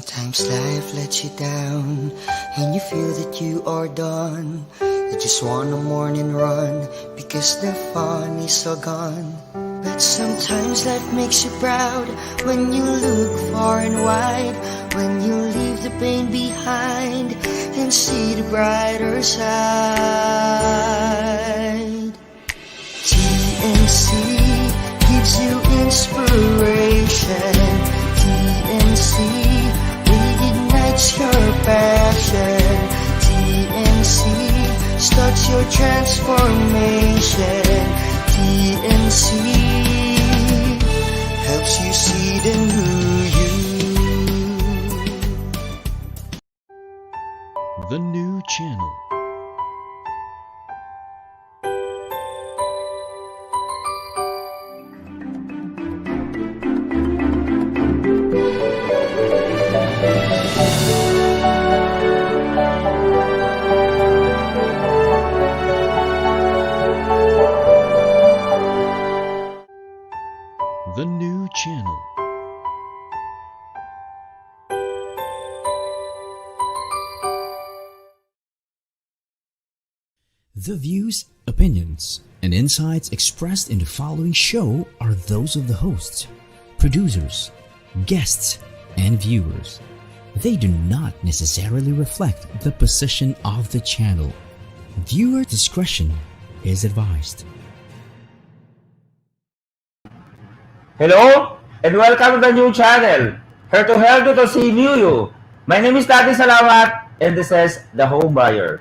Sometimes life lets you down and you feel that you are done. You just want a morning run because the fun is all gone. But sometimes life makes you proud when you look far and wide, when you leave the pain behind and see the brighter side. TNC gives you inspiration. TNC reignites your passion. TNC starts your transformation. TNC helps you see the new you. The new channel. The new channel. The views, opinions, and insights expressed in the following show are those of the hosts, producers, guests, and viewers. They do not necessarily reflect the position of the channel. Viewer discretion is advised. Hello and welcome to the new channel. Here to help you to see new you. My name is Dante Salamat and this is The Home Buyer.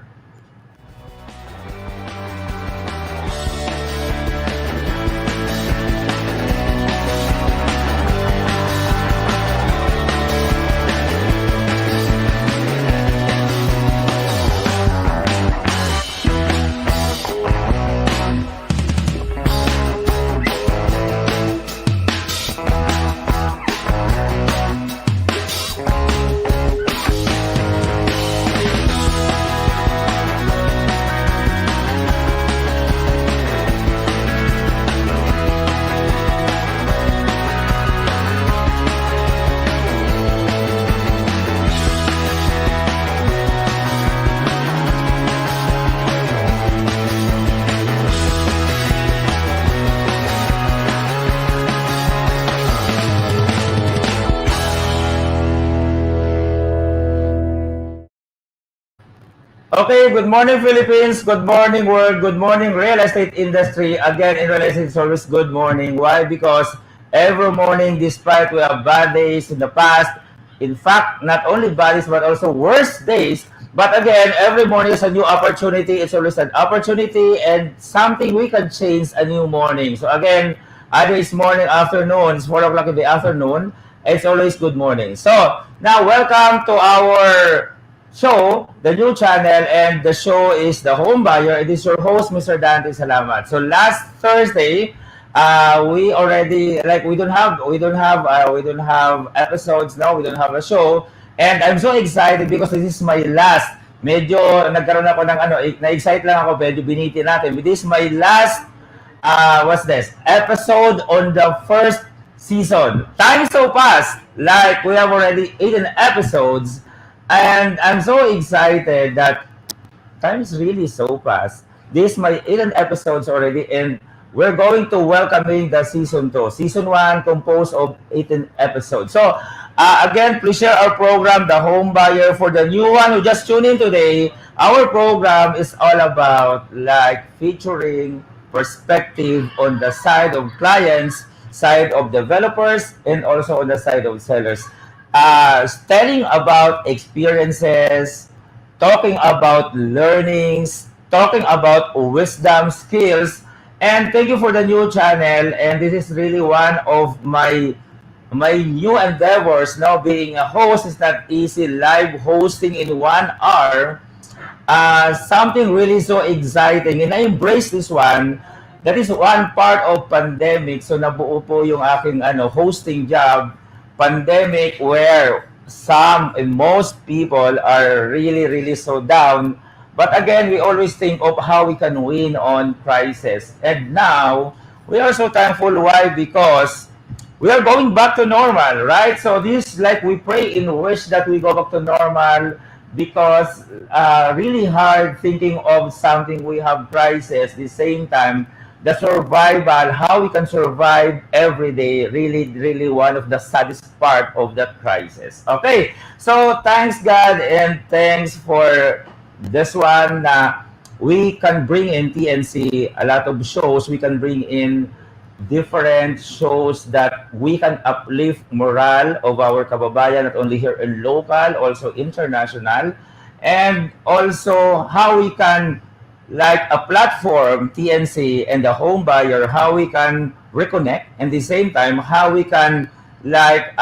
Okay, good morning Philippines, good morning world, good morning real estate industry. Again, in real estate, it's always good morning. Why? Because every morning, despite we have bad days in the past, in fact, not only bad days, but also worse days. But again, every morning is a new opportunity. It's always an opportunity and something we can change a new morning. So again, either it's morning, afternoon, it's 4 o'clock in the afternoon, it's always good morning. So now welcome to our show, the new channel, and the show is The Home Buyer. It is your host, Mr. Dante Salamat. So last Thursday, we already we don't have episodes now. We don't have a show, and I'm so excited because this is my last. Medyo nagkaroon ako ng na-excite lang ako. Medyo biniti natin. This is my last what's this episode on the first season. Time so fast. Like we have already 18 episodes. And I'm so excited that time is really so fast. This is my 18 episodes already, and we're going to welcoming the season 2. Season 1 composed of 18 episodes. So, again, please share our program, The Home Buyer. For the new one who just tuned in today, our program is all about featuring perspective on the side of clients, side of developers, and also on the side of sellers. Telling about experiences, talking about learnings, talking about wisdom, skills, and thank you for the new channel. And this is really one of my new endeavors. Now being a host is not easy. Live hosting in 1 hour, something really so exciting, and I embrace this one. That is one part of pandemic. So nabuo po yung aking hosting job. Pandemic where some and most people are really so down, but again we always think of how we can win on prices. And now we are so thankful. Why? Because we are going back to normal, right? So this like we pray in wish that we go back to normal because really hard thinking of something we have crisis. The same time, the survival, how we can survive every day, really one of the saddest part of that crisis. Okay, so thanks God and thanks for this one. We can bring in TNC a lot of shows. We can bring in different shows that we can uplift morale of our kababayan, not only here in local, also international, and also how we can, like a platform, TNC and the home buyer, how we can reconnect, and the same time, how we can like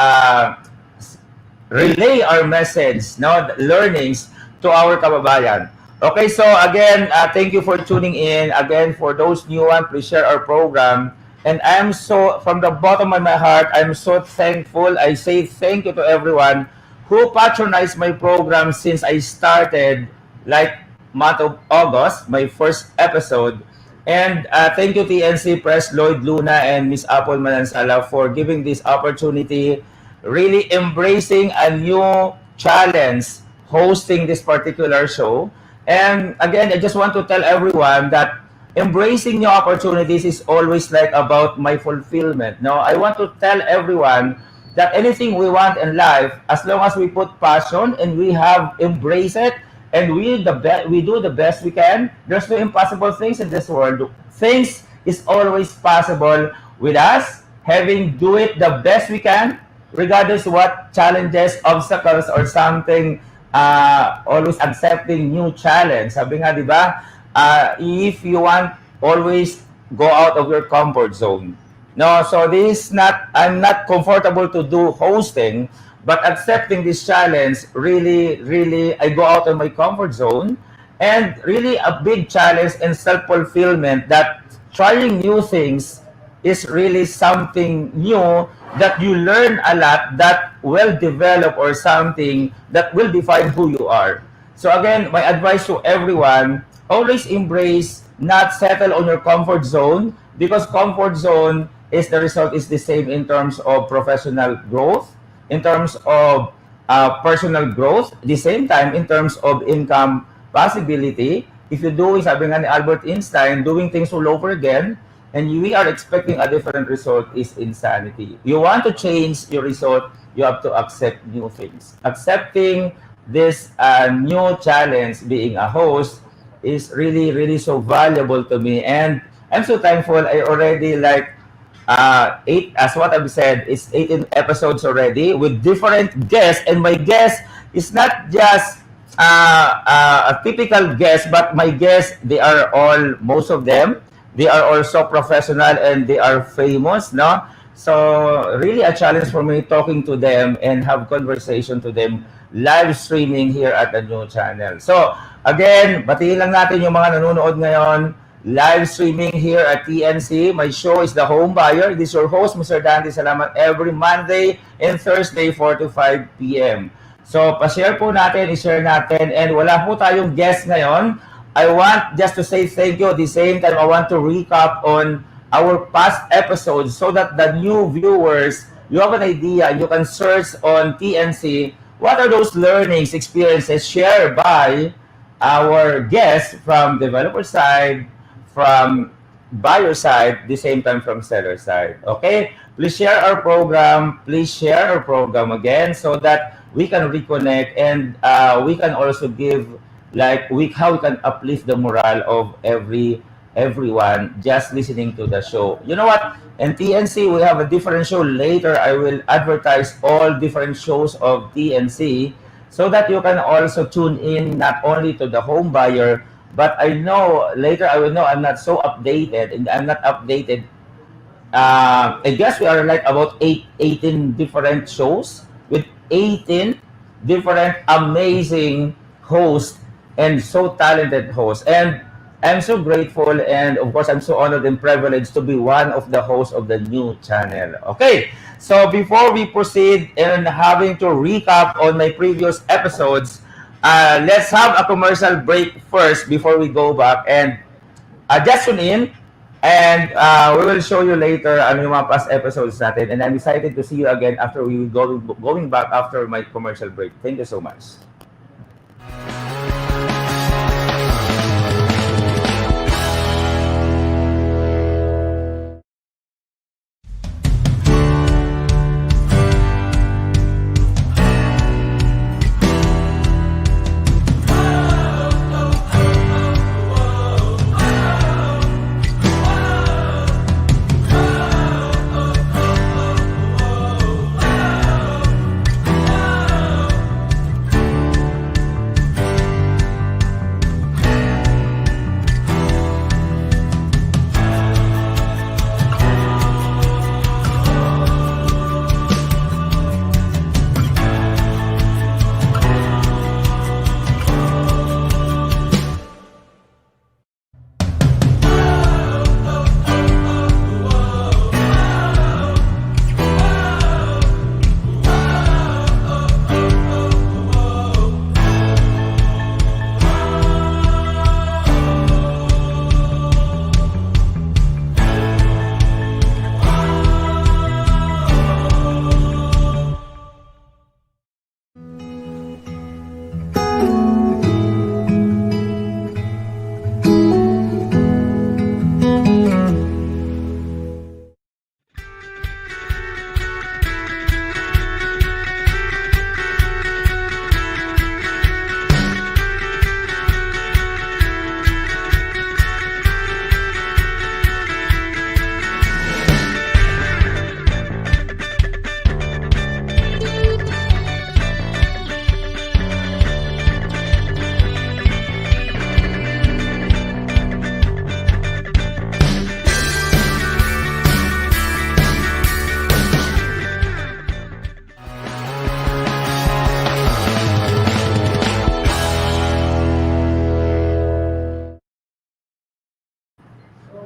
relay our message, no, learnings to our kababayan. Okay, so again, thank you for tuning in. Again, for those new one, please share our program. And I'm so, from the bottom of my heart, I'm so thankful. I say thank you to everyone who patronized my program since I started, like month of August, my first episode. And thank you TNC Press Lloyd Luna and Miss Apple Manansala for giving this opportunity, really embracing a new challenge hosting this particular show. And again, I just want to tell everyone that embracing new opportunities is always like about my fulfillment. No, I want to tell everyone that anything we want in life, as long as we put passion and we have embrace it, and we do the best we can. There's no impossible things in this world. Things is always possible with us having do it the best we can, regardless what challenges, obstacles, or something. Always accepting new challenge. Sabi nga, di ba? If you want, always go out of your comfort zone. No, so this not, I'm not comfortable to do hosting, but accepting this challenge, really, I go out of my comfort zone, and really a big challenge and self-fulfillment that trying new things is really something new that you learn a lot that will develop or something that will define who you are. So again, my advice to everyone, always embrace, not settle on your comfort zone, because comfort zone is the result is the same in terms of professional growth, in terms of personal growth, the same time in terms of income possibility. If you do, sabi nga ni Albert Einstein, doing things all over again, and we are expecting a different result is insanity. You want to change your result, you have to accept new things. Accepting this new challenge, being a host, is really so valuable to me, and I'm so thankful. I already like eight, as what I've said, it's 18 episodes already with different guests, and my guest is not just a typical guest, but my guests, they are all, most of them, they are also professional and they are famous, no? So really a challenge for me talking to them and have conversation to them, live streaming here at the new channel. So again, batiin lang natin yung mga nanonood ngayon, live streaming here at TNC. My show is The Home Buyer. This is your host, Mr. Dante Salamat, every Monday and Thursday, 4 to 5 p.m. So, pa-share po natin, i-share natin, and wala po tayong guest ngayon. I want just to say thank you. At the same time, I want to recap on our past episodes so that the new viewers, you have an idea, you can search on TNC, what are those learnings, experiences shared by our guests from developer side, from buyer side, the same time from seller side. Okay? Please share our program. Please share our program again so that we can reconnect, and we can also give like how we can uplift the morale of everyone just listening to the show. You know what? In TNC, we have a different show later. I will advertise all different shows of TNC so that you can also tune in not only to the home buyer, but I know later I will know I'm not so updated, and I'm not updated. I guess we are like about 18 different shows with 18 different amazing hosts and so talented hosts. And I'm so grateful, and of course I'm so honored and privileged to be one of the hosts of the new channel. Okay, so before we proceed and having to recap on my previous episodes, let's have a commercial break first before we go back, and just tune in And we will show you later ano yung mga past episodes natin. And I'm excited to see you again after we will going back after my commercial break. Thank you so much.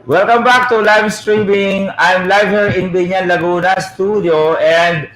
Welcome back to live streaming. I'm live here in Binyan, Laguna studio and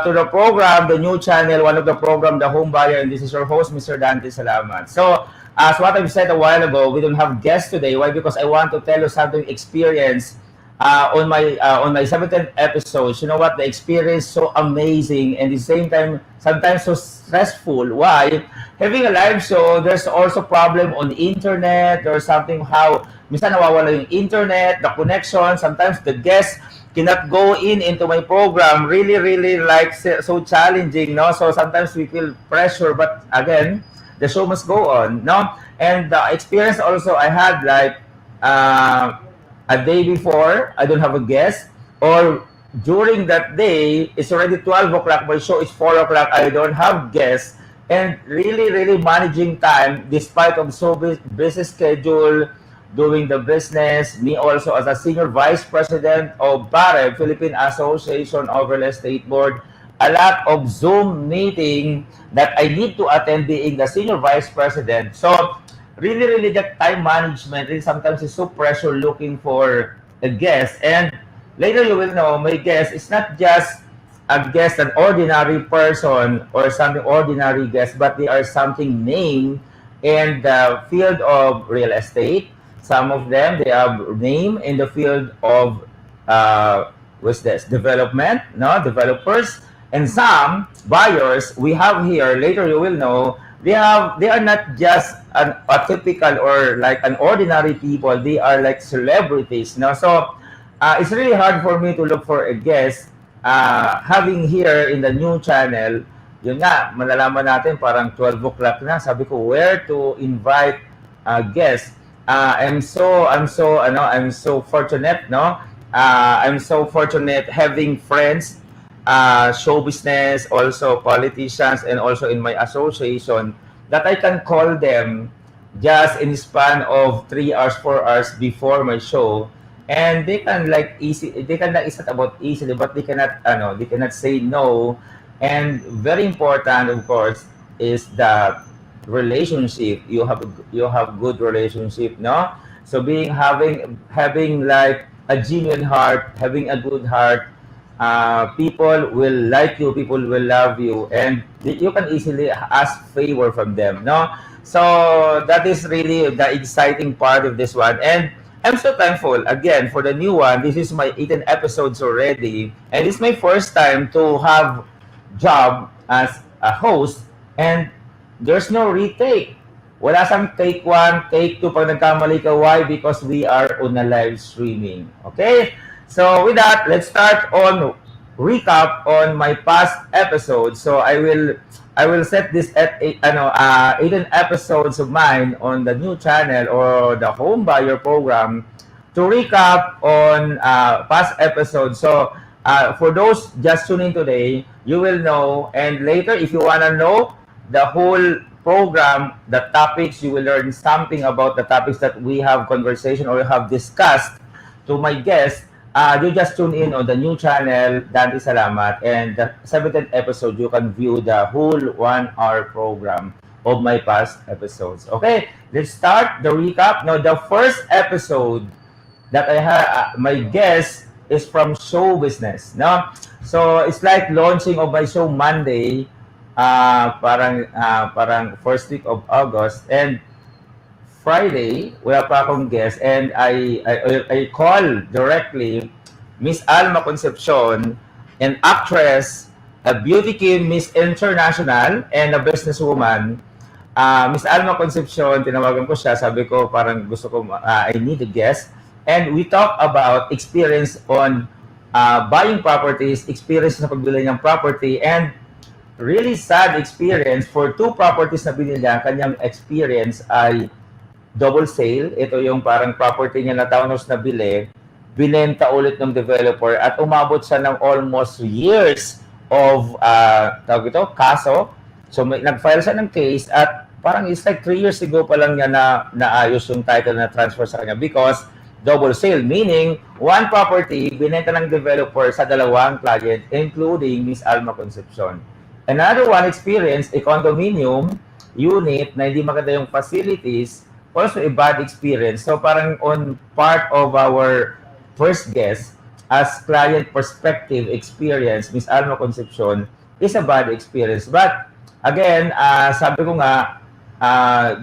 to the program, the new channel, one of the program, The Home Buyer, and this is your host, Mr. Dante Salamat. So, as what I've said a while ago, we don't have guests today. Why? Because I want to tell you something experience on my 17th episode. You know what? The experience so amazing and at the same time, sometimes so stressful. Why? Having a live show, there's also problem on the internet. There's something how minsan nawawala yung internet, the connection. Sometimes the guests cannot go into my program. Really, really like so challenging, no? So sometimes we feel pressure, but again, the show must go on, no? And the experience also I had like a day before, I don't have a guest, or during that day, it's already 12 o'clock, my show is 4 o'clock, I don't have guests, and really, really managing time despite of so busy schedule, doing the business, me also as a senior vice president of BARE, Philippine Association of Real Estate Board, a lot of Zoom meeting that I need to attend being the senior vice president. So really, really that time management really sometimes is so pressure looking for a guest. And later you will know my guest is not just a guest, an ordinary person or something ordinary guest, but they are something named in the field of real estate. Some of them, they have name in the field of what's this? Development, no? Developers. And some buyers we have here, later you will know, they are not just a typical or like an ordinary people, they are like celebrities, no? So it's really hard for me to look for a guest having here in the new channel. Yun nga, malalaman natin parang 12 o'clock na, sabi ko where to invite guests. I'm so fortunate, no? I'm so fortunate having friends, show business, also politicians, and also in my association that I can call them just in the span of 3 hours, 4 hours before my show, and they can they can like, it's not about easily, but they cannot say no. And very important, of course, is the relationship. You have good relationship, no? So having like a genuine heart, having a good heart, people will like you, people will love you, and you can easily ask favor from them, no? So that is really the exciting part of this one. And I'm so thankful again for the new one. This is my 18 episodes already, and it's my first time to have job as a host, and there's no retake. Wala sang take 1, take 2 pag nagkamali ka. Why? Because we are on a live streaming. Okay? So with that, let's start on recap on my past episodes. So I will set this at 18 episodes of mine on the new channel or the home buyer program to recap on past episodes. So for those just tuning today, you will know, and later if you want to know the whole program, the topics, you will learn something about the topics that we have conversation or have discussed to my guest. You just tune in on the new channel, Dante Salamat, and the 17th episode, you can view the whole 1 hour program of my past episodes. Okay, let's start the recap. Now, the first episode that I had, my guest is from show business. No? So, it's like launching of my show Monday, parang first week of August, and Friday, wala pa akong guest, and I call directly Miss Alma Concepcion, an actress, a beauty queen, Miss International, and a businesswoman. Miss Alma Concepcion, tinawagan ko siya, sabi ko parang gusto ko, I need a guest. And we talk about experience on buying properties, experience sa pagbili ng property, and really sad experience for 2 properties na binili niya. Kanyang experience ay double sale. Ito yung parang property niya na townhouse na binenta ulit ng developer at umabot siya ng almost years of tawag ito, kaso. So nag-file siya ng case at parang it's like 3 years ago pa lang niya na naayos yung title na transfer sa kanya because double sale, meaning one property binenta ng developer sa 2 client including Miss Alma Concepcion. Another one experience, a condominium unit na hindi maganda yung facilities, also a bad experience. So parang on part of our first guest, as client perspective experience, Miss Alma Concepcion is a bad experience. But again, sabi ko nga,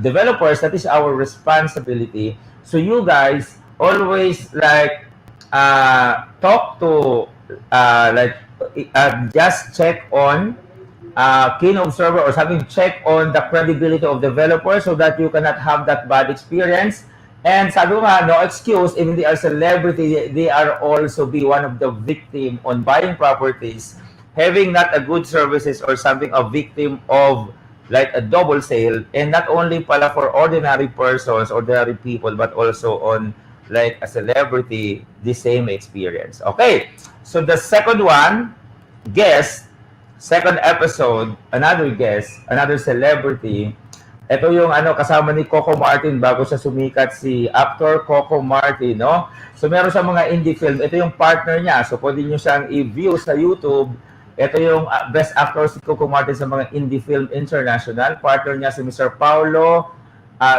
developers, that is our responsibility. So you guys always like talk to just check on keen observer or something, check on the credibility of developers so that you cannot have that bad experience. And sabi ko nga, no excuse, even they are celebrity, they are also be one of the victim on buying properties, having not a good services or something, a victim of like a double sale, and not only pala for ordinary persons, ordinary people, but also on like a celebrity, the same experience. Okay, so the second one, guest, second episode, another guest, another celebrity. Ito yung kasama ni Coco Martin bago siya sumikat, si actor Coco Martin, no? So meron sa mga indie film. Ito yung partner niya. So pwede niyo siyang i-view sa YouTube. Ito yung best actor si Coco Martin sa mga indie film international. Partner niya si Mr. Paulo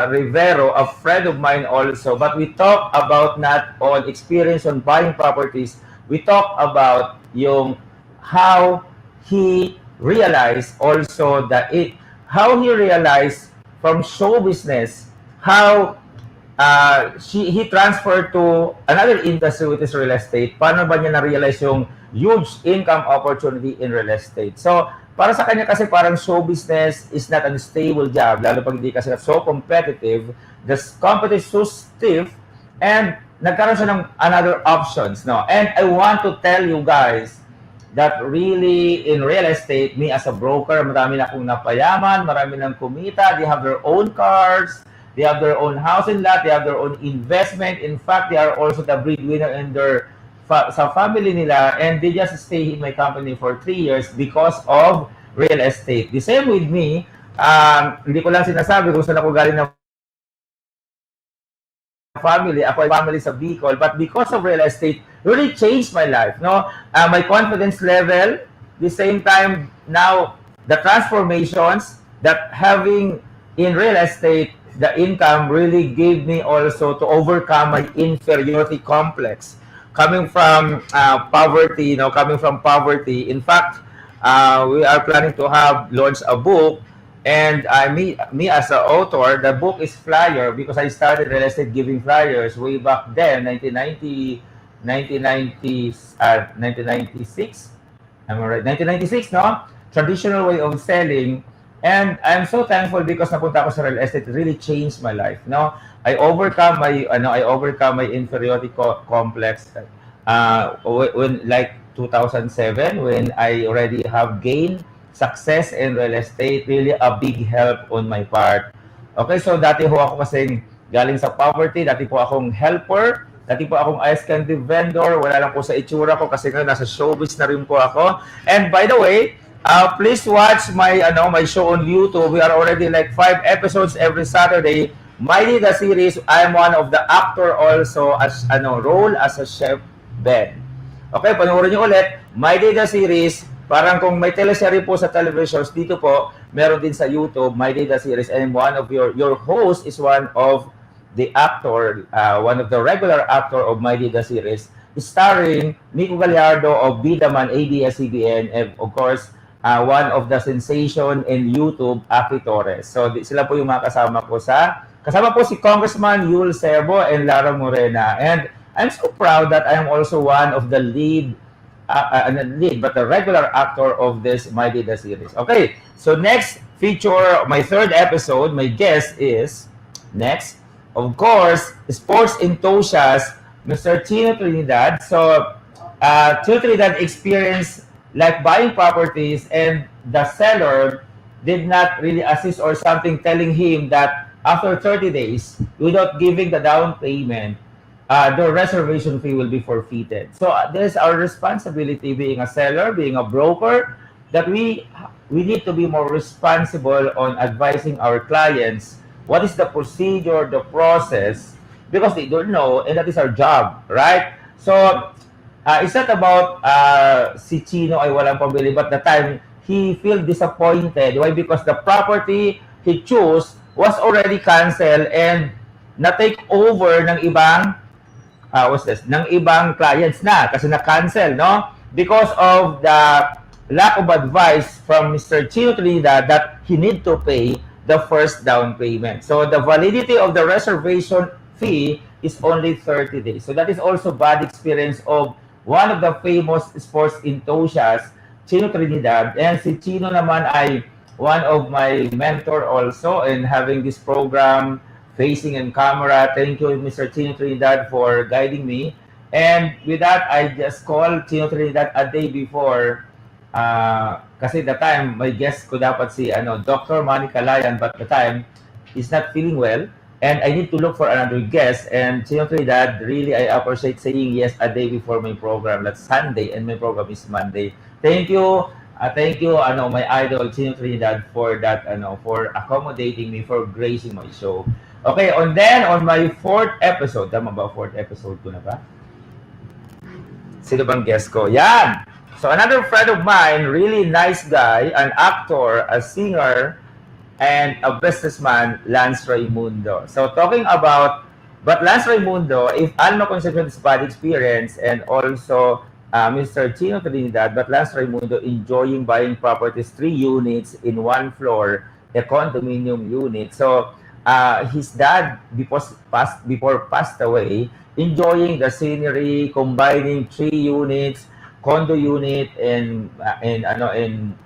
Rivero, a friend of mine also. But we talk about not on experience on buying properties. We talk about yung how he realized also that how he realized from show business, how he transferred to another industry, which is real estate. Paano ba niya na-realize yung huge income opportunity in real estate? So, para sa kanya kasi parang show business is not a stable job, lalo pag hindi kasi so competitive, the competition is so stiff, and nagkaroon siya ng another options, no? And I want to tell you guys that really in real estate, me as a broker, marami na akong napayaman, marami nang kumita, they have their own cars, they have their own house and lot, they have their own investment. In fact, they are also the breadwinner in their sa family nila, and they just stay in my company for 3 years because of real estate. The same with me, hindi ko lang sinasabi kung saan ako galing ng family, ako ay family sa Bicol, but because of real estate, really changed my life, no? My confidence level, the same time now, the transformations that having in real estate, the income really gave me also to overcome my inferiority complex. Coming from poverty, coming from poverty. In fact, we are planning to launch a book And me as an author, the book is flyer because I started real estate giving flyers way back then, 1990, 1990, 1996. Am I right? 1996, no? Traditional way of selling. And I'm so thankful because napunta ako sa real estate. It really changed my life, no? I overcome my inferiority complex when like 2007 when I already have gained success in real estate, really a big help on my part. Okay, so dati ho ako kasi galing sa poverty, dati po akong helper, dati po akong ice candy vendor, wala lang po sa itsura ko kasi ngayon nasa showbiz na rin po ako. And by the way, please watch my show on YouTube. We are already like 5 episodes every Saturday. Mighty the series, I'm one of the actor also as role as a chef Ben. Okay, panoorin niyo ulit. Mighty the series, parang kung may teleserye po sa televisions, dito po, meron din sa YouTube, Mighty the series, and one of your host is one of the actor, one of the regular actor of Mighty the series, starring Nico Gallardo of Bidaman, ABS-CBN, and of course, one of the sensation in YouTube, Aki Torres. So, sila po yung mga kasama po si Congressman Yul Sebo and Lara Morena. And I'm so proud that I am also one of the but the regular actor of this Mighty the series. Okay, so next feature, my third episode, my guest is, next, of course, sports enthusiast, Mr. Chino Trinidad. So, Chino Trinidad experienced like buying properties and the seller did not really assist or something telling him that after 30 days, without giving the down payment, the reservation fee will be forfeited. So there's our responsibility being a seller, being a broker, that we need to be more responsible on advising our clients what is the procedure, the process, because they don't know, and that is our job, right? So it's not about si Chino ay walang pambili, but the time he feel disappointed. Why? Because the property he chose was already canceled and na-take over ng ibang ng ibang clients na kasi na-cancel, no? Because of the lack of advice from Mr. Chino Trinidad that he need to pay the first down payment. So the validity of the reservation fee is only 30 days. So that is also bad experience of one of the famous sports enthusiasts, Chino Trinidad. And si Chino naman ay one of my mentor also in having this program, Facing in Camera. Thank you, Mr. Chino Trinidad, for guiding me. And with that, I just called Chino Trinidad a day before. Kasi the time, my guest ko dapat si Dr. Manny Calayan, but the time, he's not feeling well. And I need to look for another guest. And Chino Trinidad, really, I appreciate saying yes a day before my program. That's Sunday, and my program is Monday. Thank you. Thank you, my idol, Chino Trinidad, for that, for accommodating me, for gracing my show. Okay, on my 4th episode, tama ba, 4th episode ko na ba? Sino bang guest ko? Yan! So, another friend of mine, really nice guy, an actor, a singer, and a businessman, Lance Raimundo. So, talking about, but Lance Raimundo, if Alma Concepcion is bad experience, and also Mr. Chino Trinidad, but Lance Raimundo enjoying buying properties, 3 units in 1 floor, a condominium unit. So, his dad, before passed away, enjoying the scenery, combining 3 units, condo unit in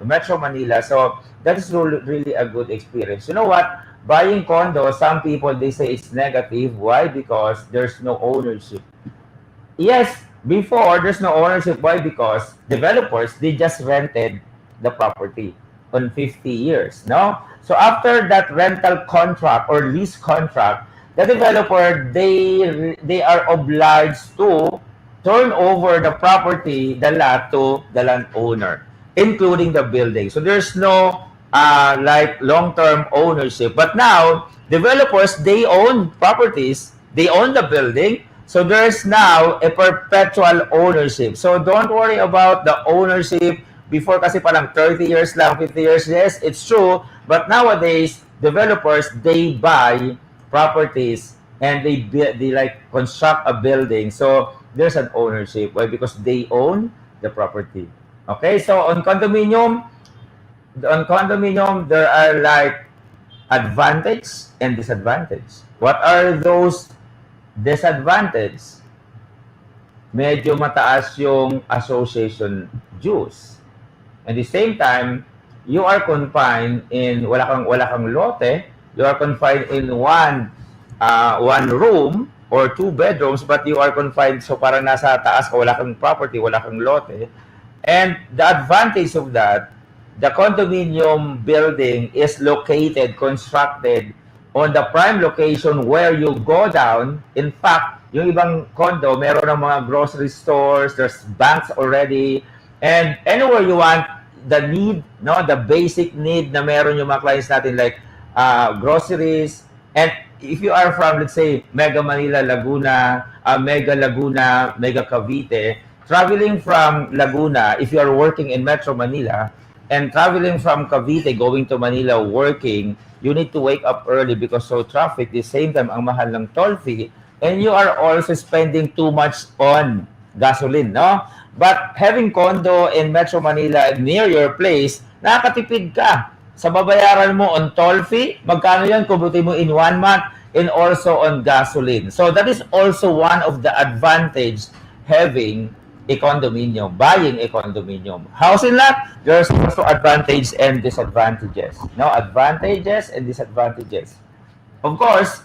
Metro Manila. So, that is really a good experience. You know what? Buying condo, some people, they say it's negative. Why? Because there's no ownership. Yes, before, there's no ownership. Why? Because developers, they just rented the property on 50 years, no? So after that rental contract or lease contract, the developer, they are obliged to turn over the property, the lot, to the landowner, including the building. So there's no like long-term ownership. But now, developers, they own properties, they own the building, so there's now a perpetual ownership. So don't worry about the ownership. Before kasi parang 30 years lang, 50 years, yes, it's true. But nowadays, developers, they buy properties and they like construct a building. So there's an ownership. Why? Because they own the property. Okay, so on condominium, On condominium, there are like advantage and disadvantage. What are those disadvantage? Medyo mataas yung association dues. At the same time, you are confined in wala kang lote, you are confined in one room or two bedrooms, but you are confined, so parang nasa taas ka, wala kang property, wala kang lote. And the advantage of that, the condominium building is located, constructed on the prime location where you go down. In fact, yung ibang condo, meron ng mga grocery stores, there's banks already, and anywhere you want, the need, no, the basic need na meron yung mga clients natin, like groceries. And if you are from, let's say, Mega Manila, Laguna, Mega Laguna, Mega Cavite, traveling from Laguna, if you are working in Metro Manila, and traveling from Cavite going to Manila working, you need to wake up early because so traffic. The same time, ang mahal ng toll fee, and you are also spending too much on gasoline, no? But having condo in Metro Manila near your place, nakakatipid ka. Sa babayaran mo on toll fee, magkano yan? Kubuti mo in 1 month, and also on gasoline. So that is also one of the advantage having a condominium, buying a condominium. Housing lot, there's also advantage and disadvantages. No, advantages and disadvantages. Of course,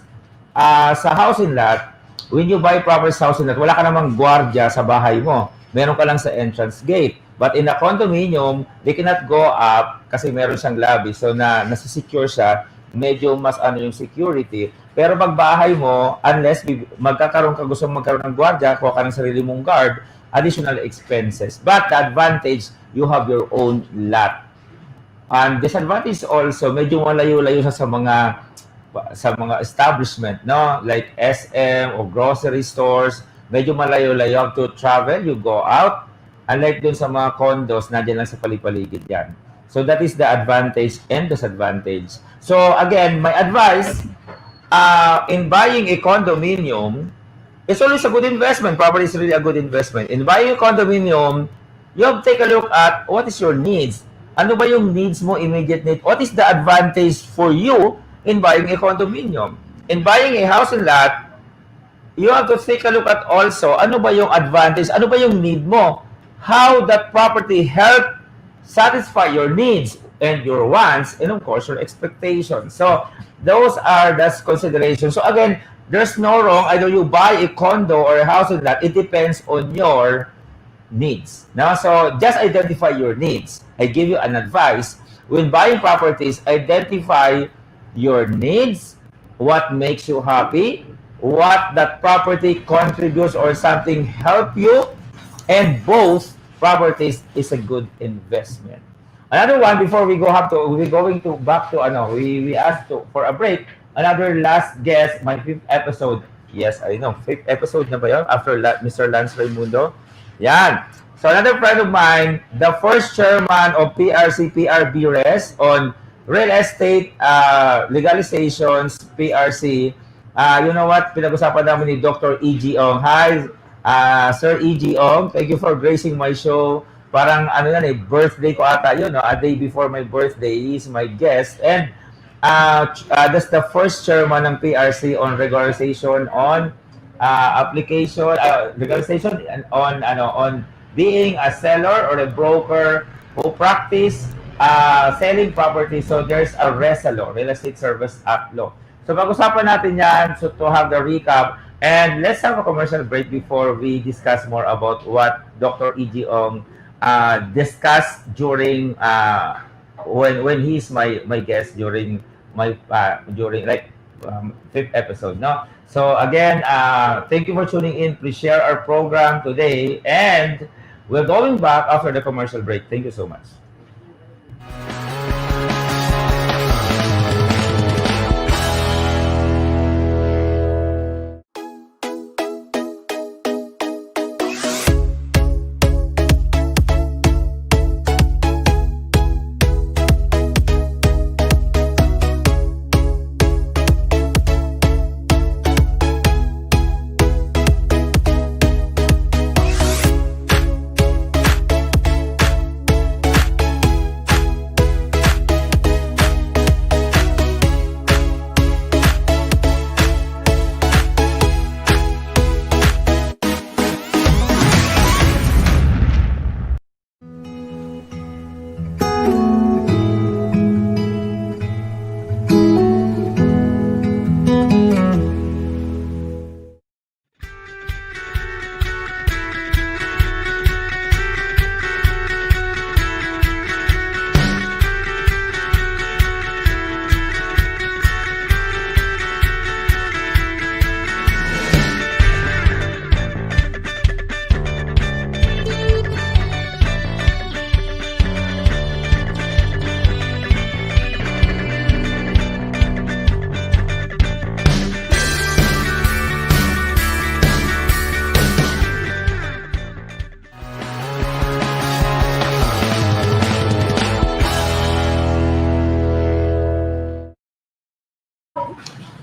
sa housing lot, when you buy property sa housing lot, wala ka namang gwardiya sa bahay mo. Meron ka lang sa entrance gate. But in a condominium, they cannot go up kasi meron siyang lobby. So nasa-secure siya, medyo mas ano yung security. Pero pag bahay mo, unless gusto magkaroon ng gwardiya, kuha ka ng sarili mong guard, additional expenses. But the advantage, you have your own lot. And disadvantage also, medyo malayo-layo sa mga establishment, no? Like SM or grocery stores, medyo malayo-layo. You have to travel, you go out. Unlike dun sa mga condos, nandiyan lang sa paligid yan. So that is the advantage and disadvantage. So again, my advice, in buying a condominium, it's always a good investment. Property is really a good investment. In buying a condominium, you have to take a look at what is your needs. Ano ba yung needs mo, immediate need? What is the advantage for you in buying a condominium? In buying a house and lot, you have to take a look at also, ano ba yung advantage, ano ba yung need mo? How that property help satisfy your needs and your wants, and of course, your expectations. So, those are the considerations. So again, there's no wrong, either you buy a condo or a house and lot, it depends on your needs. Now, so just identify your needs. I give you an advice. When buying properties, identify your needs, what makes you happy, what that property contributes or something help you, and both properties is a good investment. Another one before we go we're going to back to we asked for a break. Another last guest, my 5th episode. Yes, I know. 5th episode na ba yun? After Mr. Lance Raimundo. Yan. So another friend of mine, the first chairman of PRC-PRB-RES on real estate legalizations, PRC. You know what? Pinag-usapan namin ni Dr. E.G. Ong. Hi, Sir E.G. Ong. Thank you for gracing my show. Parang birthday ko ata yun. No? A day before my birthday, he is my guest. And that's the first chairman ng PRC on regularization on application, legalization on being a seller or a broker who practice selling property. So there's a RESA law, Real Estate Service Act law. So pag-usapan natin yan, so to have the recap. And let's have a commercial break before we discuss more about what Dr. E.G. Ong discussed during when he's my guest during my during 5th episode, no? So again, thank you for tuning in. Please share our program today, and we're going back after the commercial break. Thank you so much.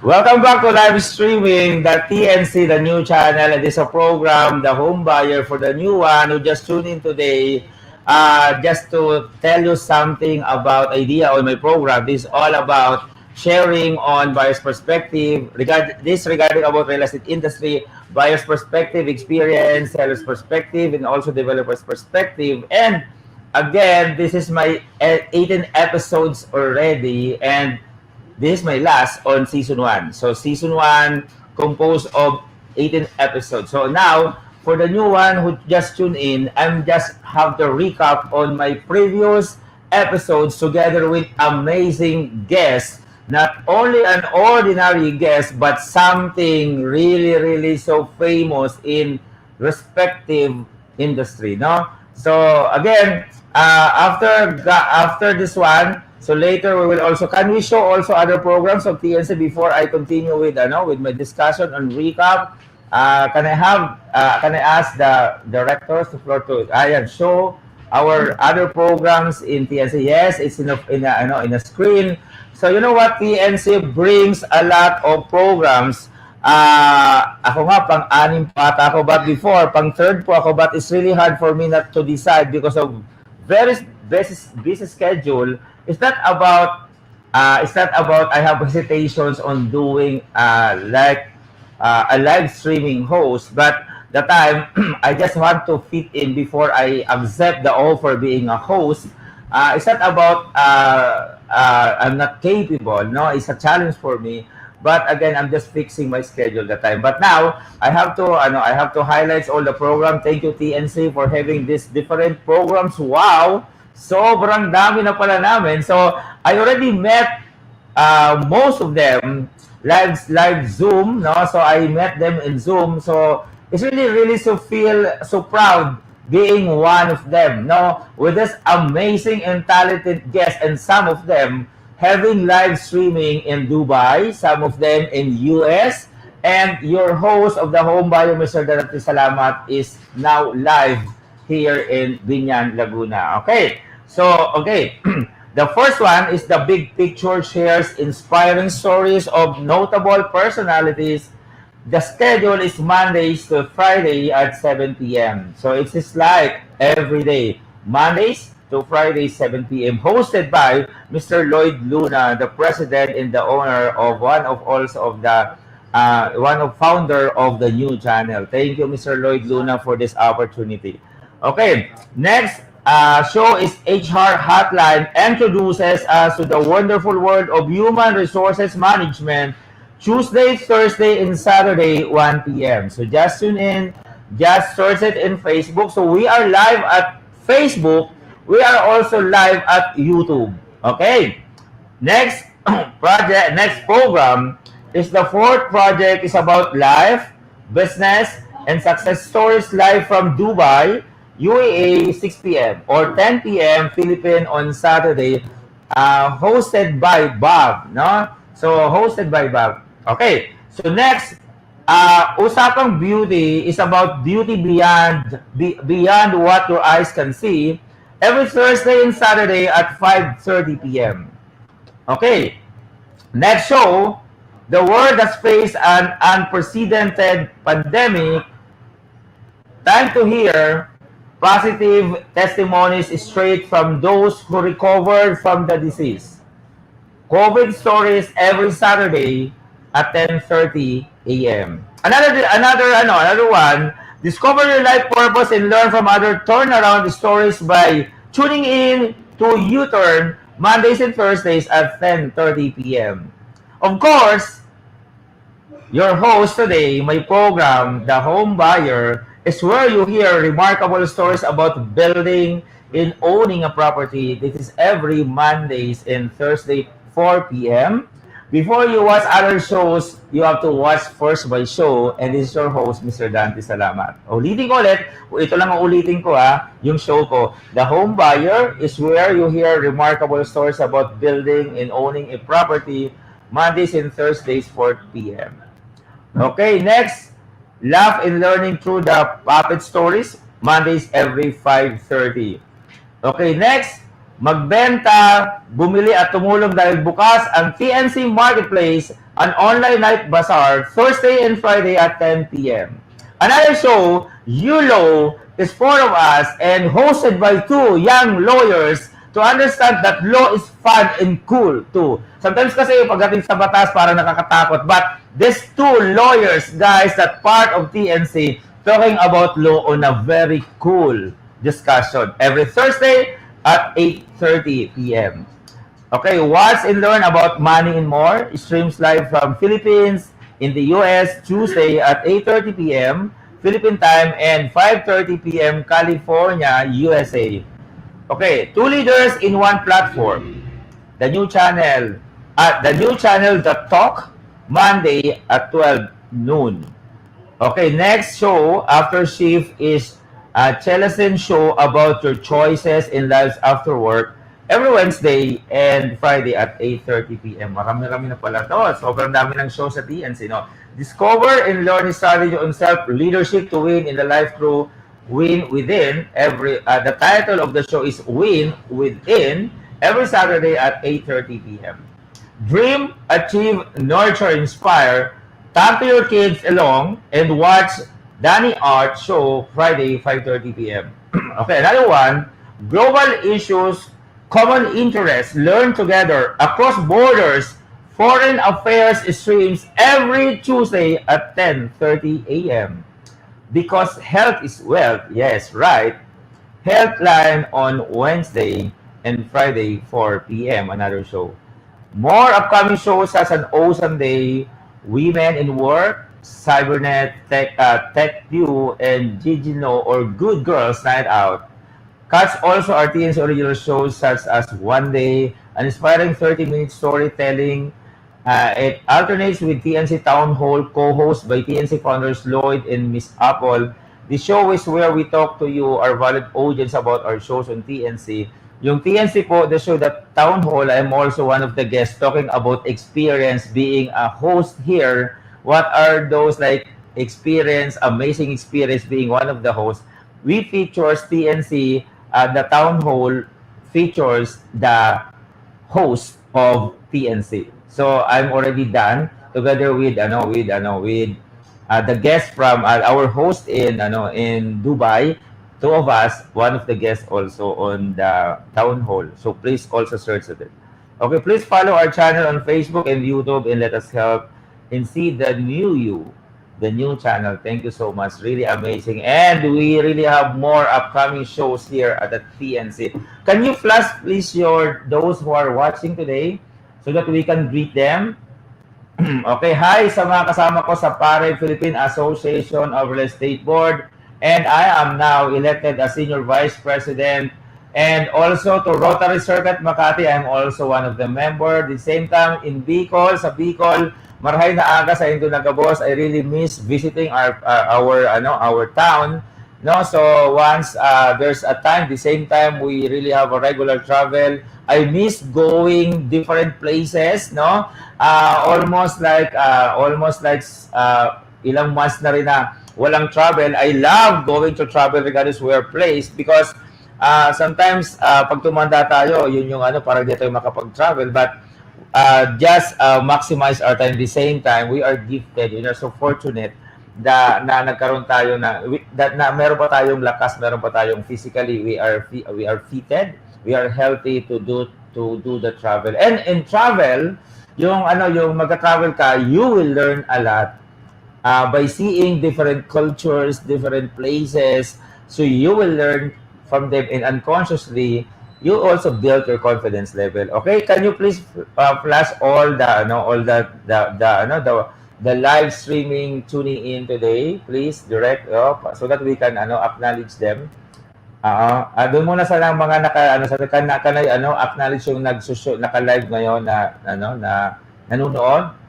Welcome back to live streaming, the TNC, the new channel. It is a program, the home buyer for the new one who just tuned in today. Just to tell you something about idea on my program. This is all about sharing on buyer's perspective, regarding about real estate industry, buyer's perspective, experience, seller's perspective, and also developer's perspective. And again, this is my 18 episodes already, and this is my last on season 1. So season 1 composed of 18 episodes. So now, for the new one who just tuned in, I'm just have to recap on my previous episodes together with amazing guests. Not only an ordinary guest, but something really, really so famous in respective industry, no? So again, after this one, so later we will also, can we show also other programs of TNC before I continue with my discussion on recap? Can I ask the directors to floor to show our other programs in TNC? Yes, it's in a screen. So you know what, TNC brings a lot of programs. Ako nga, pang-anim pa ata ako, but before, pang-third po ako, but it's really hard for me not to decide because of very busy schedule. It's not about I have hesitations on doing a live streaming host, but the time I just want to fit in before I accept the offer being a host. It's not about I'm not capable. No, it's a challenge for me. But again, I'm just fixing my schedule that time. But now I have to highlight all the program. Thank you TNC for having these different programs. Wow, sobrang dami na pala namin. So I already met most of them live Zoom, no? So I met them in Zoom. So it's really so feel so proud being one of them, no? With this amazing and talented guests, and some of them having live streaming in Dubai, some of them in US, and your host of the home buyer, Mr. Dante Salamat, is now live here in Binyan, Laguna. Okay, so the first one is the big picture, shares inspiring stories of notable personalities. The schedule is Mondays to Friday at 7 p.m. So it's just like every day, Mondays to Friday, 7 p.m. Hosted by Mr. Lloyd Luna, the president and the owner of one of founder of the new channel. Thank you, Mr. Lloyd Luna, for this opportunity. Okay, next show is HR Hotline, introduces us to the wonderful world of human resources management. Tuesday, Thursday, and Saturday, 1 p.m. So just tune in, just search it in Facebook. So we are live at Facebook. We are also live at YouTube. Okay. Next next program is the fourth project, is about life, business, and success stories live from Dubai, UAE, 6 p.m. or 10 p.m. Philippine on Saturday, hosted by Bob, no? So hosted by Bob. Okay. So next, Usapang Beauty is about beauty beyond what your eyes can see. Every Thursday and Saturday at 5:30 p.m. Okay. Next show, the world has faced an unprecedented pandemic. Time to hear positive testimonies straight from those who recovered from the disease. COVID stories every Saturday at 10:30 a.m. Another one, discover your life purpose and learn from other turnaround stories by tuning in to U-Turn Mondays and Thursdays at 10:30 p.m. Of course, your host today, my program, The Home Buyer, is where you hear remarkable stories about building and owning a property. This is every Mondays and Thursday, 4 p.m. Before you watch other shows, you have to watch first my show, and this is your host, Mr. Dante Salamat. Ulitin ko ulit, ito lang ang ulitin ko yung show ko. The Home Buyer is where you hear remarkable stories about building and owning a property, Mondays and Thursdays, 4 p.m. Okay, next, Laugh and Learning Through the Puppet Stories, Mondays every 5:30. Okay, next, Magbenta, bumili at tumulong dahil bukas ang TNC Marketplace an online night bazaar Thursday and Friday at 10 p.m. Another show, YOLO, is four of us and hosted by two young lawyers to understand that law is fun and cool too. Sometimes kasi pagdating sa batas parang nakakatakot, but these two lawyers, guys, that part of TNC, talking about law on a very cool discussion every Thursday at 8:30 p.m. Okay, watch and learn about money and more. Streams live from Philippines in the US Tuesday at 8:30 p.m. Philippine time and 5:30 p.m. California, USA. Okay, two leaders in one platform. The new channel that talk Monday at 12 noon. Okay, next show after shift is a Chelesen show about your choices in lives after work every Wednesday and Friday at 8:30 p.m. Marami-rami na pala to. Sobrang dami ng show sa TNC, no? Discover and learn strategy on self-leadership to win in the life through Win Within. The title of the show is Win Within every Saturday at 8:30 p.m. Dream, achieve, nurture, inspire. Talk to your kids along and watch Danny Art Show Friday 5:30 p.m. Okay, another one. Global issues, common interests, learn together across borders. Foreign affairs streams every Tuesday at 10:30 a.m. Because health is wealth. Yes, right. Healthline on Wednesday and Friday 4 p.m. Another show. More upcoming shows as an Awesome Day, Women in Work, Cybernet, TechView, and Gigino or Good Girls Night Out. Catch also our TNC original shows such as One Day, an inspiring 30-minute storytelling. It alternates with TNC Town Hall, co-hosted by TNC founders Lloyd and Miss Apple. The show is where we talk to you, our valid audience, about our shows on TNC. Yung TNC po, the show that Town Hall, I'm also one of the guests talking about experience being a host here. What are those like amazing experience being one of the hosts? We features TNC, the Town Hall features the host of TNC. So I'm already done together with the guest from our host in Dubai. Two of us, one of the guests also on the town hall. So please also search it. Okay, please follow our channel on Facebook and YouTube and let us help and see the new channel. Thank you so much. Really amazing. And we really have more upcoming shows here at the TNC. Can you flash please those who are watching today so that we can greet them? Okay, hi sa mga kasama ko sa PARE Philippine Association of Real Estate Board. And I am now elected as Senior Vice President. And also to Rotary Circuit Makati, I'm also one of the members. The same time in Bicol, sa Bicol, marahay na aga sa Indo Nagabos. I really miss visiting our town. No, so once there's a time, the same time we really have a regular travel. I miss going different places. No, almost like ilang months na rin na walang travel. I love going to travel regardless where place because sometimes pag tumanda tayo, yun yung parang di tayo makapag-travel, but just maximize our time. At the same time, we are gifted. We are so fortunate na nagkaroon tayo na meron pa tayong lakas, meron pa tayong physically we are fitted, we are healthy to do the travel. And in travel, yung magka-travel ka, you will learn a lot by seeing different cultures, different places. So you will learn from them, and unconsciously you also build your confidence level. Okay, can you please flash all the live streaming tuning in today, please direct so that we can acknowledge them. Doon muna sa mga acknowledge yung naka-live ngayon na nanonood.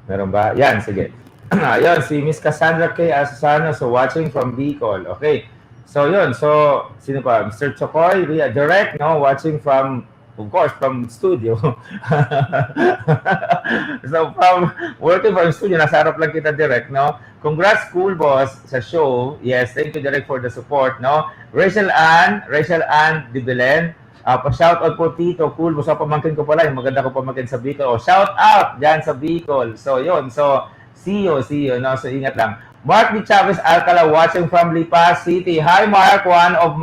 Meron ba? Yan, sige. Ayun, si Miss Cassandra K. Asusano, so watching from Bicol. Okay. So, yun. So, sino pa? Mr. Chokoy, direct, watching from, of course, from studio. So, from working from studio, nasa harap lang kita direct, no? Congrats, Cool Boss, sa show. Yes, thank you, direct, for the support, no? Rachel Ann de Belen, Pa-shout out po Tito, cool mo sa pamangkin ko pala, yung maganda ko pamangkin sa Bicol. Shout out diyan sa Bicol. So yun, so see you, no? So ingat lang. Mark D. Chavez Alcala watching from Lipa City. Hi Mark, one of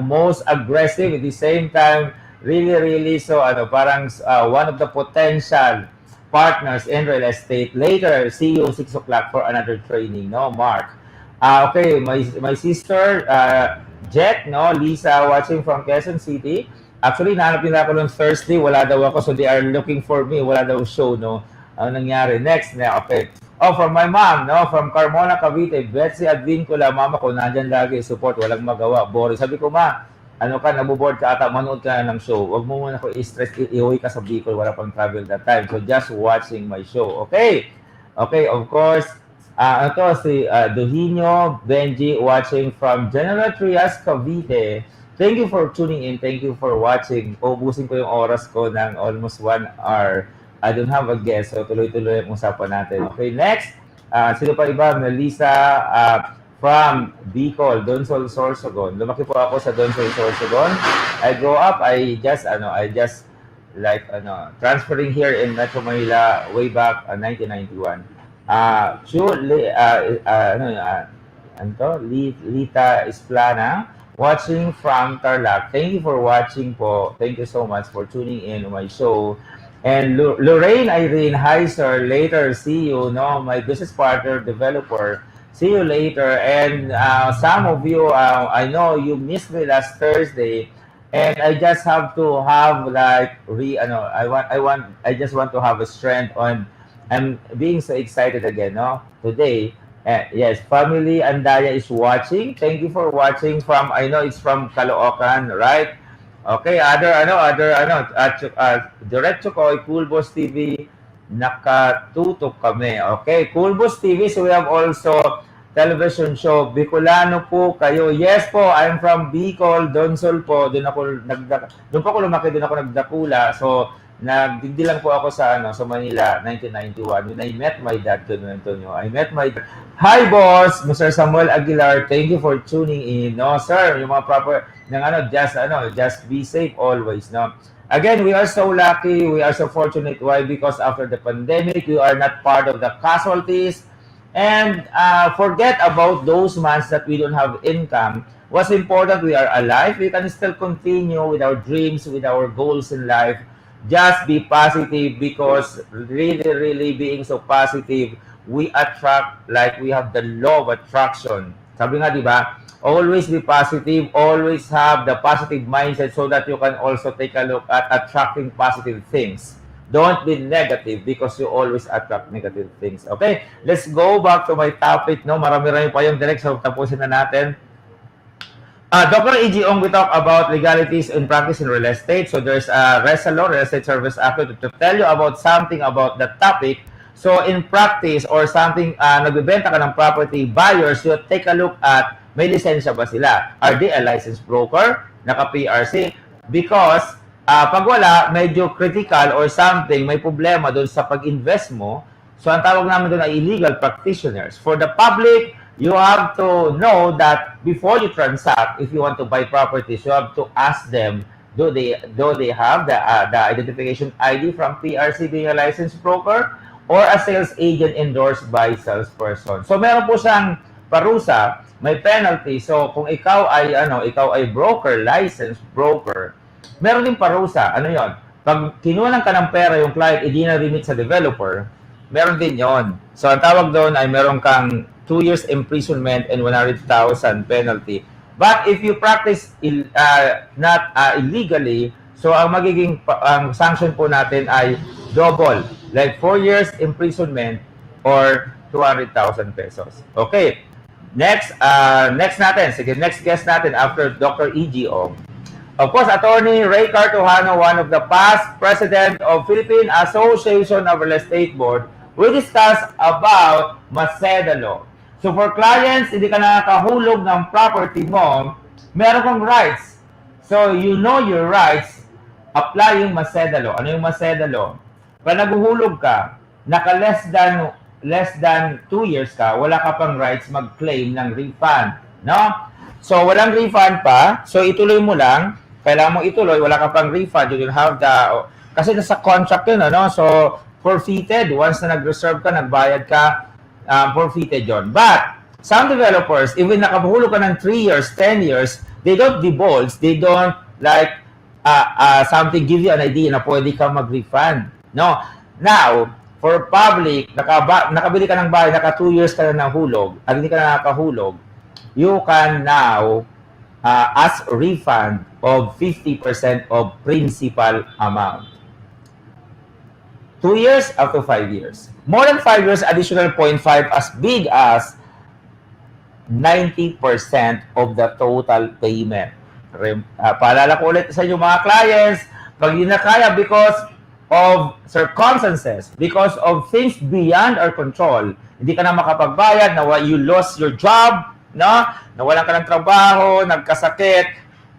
most aggressive at the same time really so parang one of the potential partners in real estate. Later, see you 6 o'clock for another training, no, Mark? Okay, my sister, Jet, no, Lisa, watching from Quezon City. Actually, nahanap nila ako noong Thursday, wala daw ako, so they are looking for me, wala daw show, no? Ano nangyari? Next, okay. Oh, from my mom, no, from Carmona, Cavite, Betsy Advincula, mama ko, nandyan lagi, support, walang magawa, boring. Sabi ko, ma, naboboard ka ata, manood ka ng show. Huwag mo muna ko i-stress, iuwi ka sa Bicol, wala pang travel that time. So, just watching my show. Okay, of course, si Dohino Benji watching from General Trias, Cavite. Thank you for tuning in. Thank you for watching. Ubusin ko yung oras ko ng almost 1 hour. I don't have a guest, so tuloy-tuloy ang usapan natin. Okay, next. Sino pa iba? Melissa from Bicol, Donsol, Sorsogon. Lumaki po ako sa Donsol, Sorsogon. I grew up, I just transferring here in Metro Manila way back 1991. Lita Isplana, watching from Tarlac. Thank you for watching po. Thank you so much for tuning in my show. And Lorraine Irene, hi sir, later, see you, no, my business partner, developer. See you later. And some of you, I know you missed me last Thursday, and I just have to have I just want to have a strength on. I'm being so excited again, no? Today, yes, family Andaya is watching. Thank you for watching from. I know it's from Caloocan, right? Okay, diretso ko ay Cool Boss TV, nakatutok kami. Okay, Cool Boss TV, so we have also television show. Bicolano po kayo. Yes po, I'm from Bicol, Donsol po. Doon po ako lumaki, doon ako nagdakula. So, nagdigdi lang po ako sa Manila, 1991. When I met my dad, Antonio. Hi boss, Mr. Samuel Aguilar. Thank you for tuning in. No, sir, yung mga proper just be safe always, no. Again, we are so lucky, we are so fortunate. Why? Because after the pandemic, we are not part of the casualties. And forget about those months that we don't have income. What's important, we are alive. We can still continue with our dreams, with our goals in life. Just be positive, because really being so positive, we attract, like we have the law of attraction. Sabi nga, di ba? Always be positive, always have the positive mindset so that you can also take a look at attracting positive things. Don't be negative, because you always attract negative things. Okay? Let's go back to my topic. No, marami-rami pa yung direct, so tapusin na natin. Dr. E.G. Ong, we talk about legalities in practice in real estate. So there's a RESA law, Real Estate Service Act, to tell you about something about the topic. So in practice, or something, nagbibenta ka ng property, buyers, you take a look at may lisensya ba sila? Are they a licensed broker? Naka-PRC? Because pag wala, medyo critical or something, may problema doon sa pag-invest mo. So ang tawag namin doon ay illegal practitioners. For the public, you have to know that before you transact, if you want to buy properties, you have to ask them, do they have the identification ID from PRC being a licensed broker, or a sales agent endorsed by salesperson. So meron po siyang parusa, may penalty. So kung ikaw ay broker, licensed broker, meron din parusa. Ano 'yon? Pag kinuha ka ng pera yung client, hindi na remit sa developer, meron din 'yon. So ang tawag doon ay meron kang 2 years imprisonment and 100,000 penalty. But if you practice not illegally, so ang magiging sanction po natin ay double, like 4 years imprisonment or 200,000 pesos. Okay. Next natin. Sige, next guest natin after Dr. E.G. Ong. Of course, Attorney Ray Cartojano, one of the past president of Philippine Association of Real Estate Board, we discuss about Maceda Law. So for clients, hindi ka nakakahulog ng property mo, meron kang rights. So you know your rights, apply yung Maceda Law. Ano yung Maceda Law? Pag naguhulog ka, naka less than 2 years ka, wala ka pang rights mag-claim ng refund, no? So, walang refund pa. So, ituloy mo lang. Kailangan mong ituloy. Wala ka pang refund. You will have the... Kasi nasa contract yun, ano? So, forfeited. Once na nag-reserve ka, nagbayad ka, forfeited yun. But, some developers, even nakahulog ka ng 3 years, 10 years, they don't divulge. They don't, like, something give you an idea na pwede ka mag-refund. No? Now, for public, nakabili ka ng bahay, naka 2 years ka na nahulog, at hindi ka na nakahulog, you can now ask refund of 50% of principal amount. 2 years up to 5 years. More than 5 years, additional 0.5 as big as 90% of the total payment. Paalala ko ulit sa inyo mga clients, pag hindi na kaya because of circumstances, because of things beyond our control, hindi ka na makapagbayad, you lost your job, no? Nawalan ka ng trabaho, nagkasakit,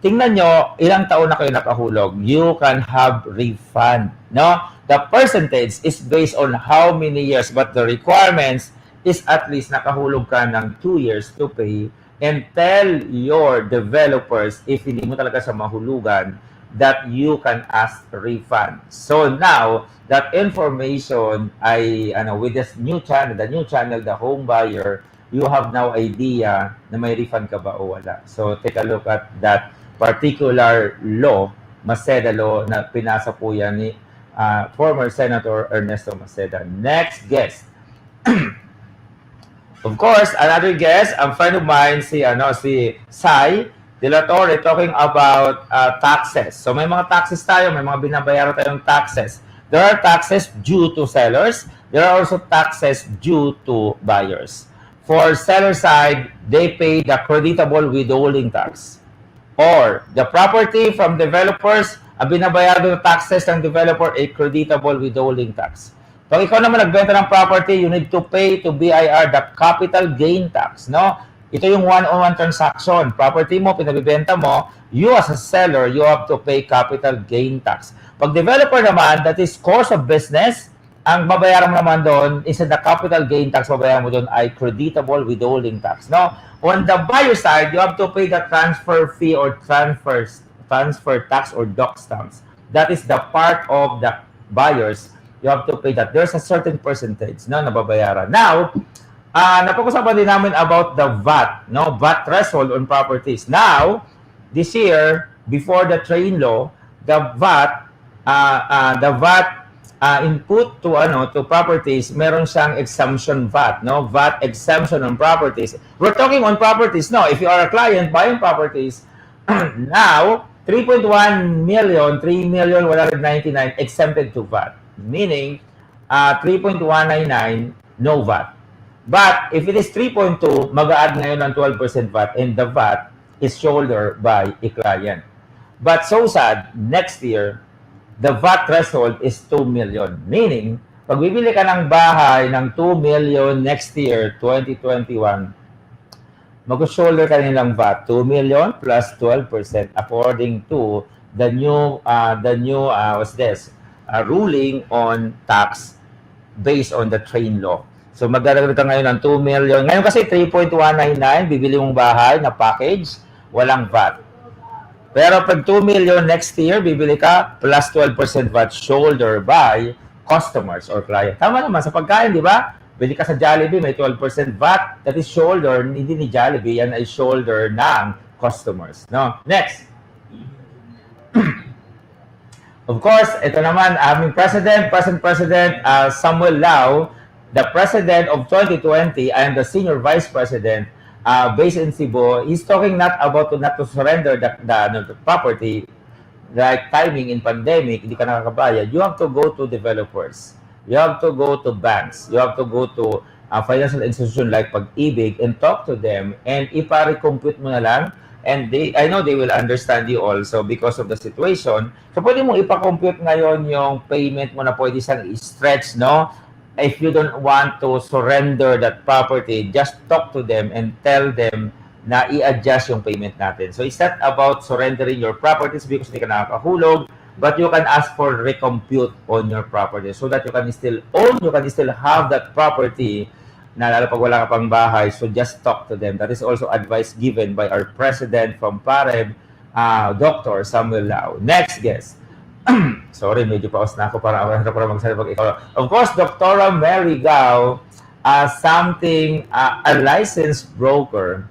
tingnan nyo, ilang taon na kayo nakahulog, you can have refund, no? The percentage is based on how many years, but the requirements is at least nakahulog ka ng 2 years to pay, and tell your developers, if hindi mo talaga sa mahulugan, that you can ask refund. So now, that information ay, with this new channel, the home buyer, you have now idea na may refund ka ba o wala. So take a look at that particular law, Maceda law, na pinasa po yan ni former Senator Ernesto Maceda. Next guest. Of course, another guest, a friend of mine, si Sai De La Torre, talking about taxes. So may mga taxes tayo, may mga binabayaran tayong taxes. There are taxes due to sellers. There are also taxes due to buyers. For seller side, they pay the creditable withholding tax. Or the property from developers, ang binabayaran ng taxes ng developer ay creditable withholding tax. Pag ikaw naman nagbenta ng property, you need to pay to BIR the capital gain tax, no? Ito yung one-on-one transaction. Property mo, pinabibenta mo, you as a seller, you have to pay capital gain tax. Pag developer naman, that is course of business, ang babayaran mo naman doon, instead the capital gain tax, babayaran mo doon ay creditable withholding tax. No? On the buyer side, you have to pay the transfer fee or transfer tax or doc stamps. That is the part of the buyers. You have to pay that. There's a certain percentage na babayaran. Now, napag-usapan din namin about the VAT, no? VAT threshold on properties. Now, this year, before the train law, the VAT input to properties, meron siyang exemption VAT, no? VAT exemption on properties. We're talking on properties, no? If you are a client buying properties, now 3.1 million, 3,199 exempted to VAT, meaning 3.199 no VAT. But if it is 3.2, mag-a-add ngayon ng 12% VAT, and the VAT is shouldered by a client. But so sad, next year, the VAT threshold is 2 million. Meaning, pag bibili ka ng bahay ng 2 million next year, 2021, mag-shoulder ka nilang VAT, 2 million plus 12% according to the new ruling on tax based on the train law. So magdadagdag ka ngayon ng 2 million. Ngayon kasi 3.199, bibili mong bahay na package, walang VAT. Pero pag 2 million next year, bibili ka plus 12% VAT shoulder by customers or client. Tama naman, sa pagkain, di ba? Bili ka sa Jollibee, may 12% VAT. That is shoulder, hindi ni Jollibee, yan ay shoulder ng customers. No? Next. Of course, ito naman, aming present president, Samuel Lau, the president of 2020, and the senior vice president, based in Cebu. He's talking not to surrender the property, like timing in pandemic, hindi ka nakakabayad. You have to go to developers. You have to go to banks. You have to go to a financial institution like Pag-ibig and talk to them, and ipa-recompute mo na lang. And I know they will understand you also because of the situation. So pwede mo ipa-compute ngayon yung payment mo na pwede siyang i-stretch, no? If you don't want to surrender that property, just talk to them and tell them na i-adjust yung payment natin. So it's not about surrendering your properties because hindi ka nakakahulog, but you can ask for recompute on your property so that you can still own, you can still have that property na lalo pag wala ka pang bahay, so just talk to them. That is also advice given by our president from PAREB, Dr. Samuel Lau. Next guest. Sorry, medyo paus na ako para magsalita pag ikaw. Of course, Dr. Mary Gao, a licensed broker,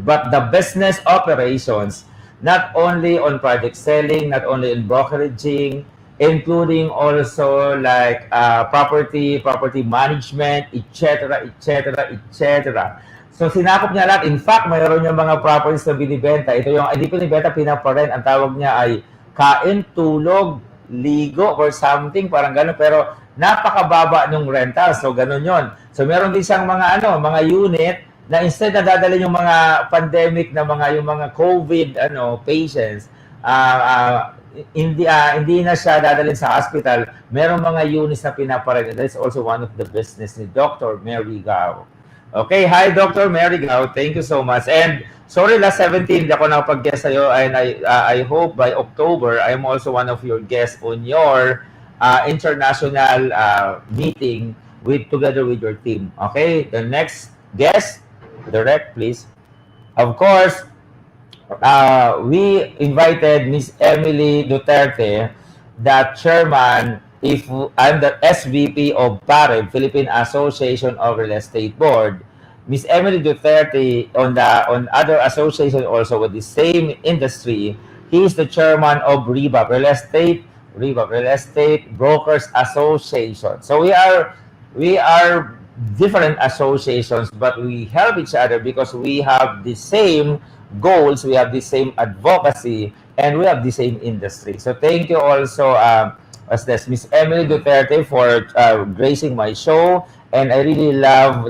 but the business operations, not only on project selling, not only in brokeraging, including also like property management, etc., etc., etc. So sinakop niya lahat. In fact, mayroon yung mga properties na binibenta. Ito yung, hindi binibenta, pinaparent. Ang tawag niya ay kain, tulog, ligo, or something, parang gano'n. Pero napakababa ng rental. So gano'n yon. So meron din siyang mga, mga unit na instead na dadalhin yung mga pandemic na yung mga COVID patients, hindi na siya dadalhin sa hospital. Merong mga units na pinaparent. That is also one of the business ni Dr. Mary Gao. Okay, hi Dr. Mary Gao. Thank you so much. And sorry, last 17, di ako nakapag-guest sa'yo. And I hope by October, I am also one of your guests on your international meeting together with your team. Okay, the next guest, direct please. Of course, we invited Miss Emily Duterte, the chairman, I'm the SVP of PAREB, Philippine Association of Real Estate Board. Miss Emily Duterte on other association also with the same industry. He is the chairman of REBA, Real Estate Brokers Association. So we are different associations, but we help each other because we have the same goals, we have the same advocacy, and we have the same industry. So thank you also, Miss Emily Duterte, for gracing my show. And I really love,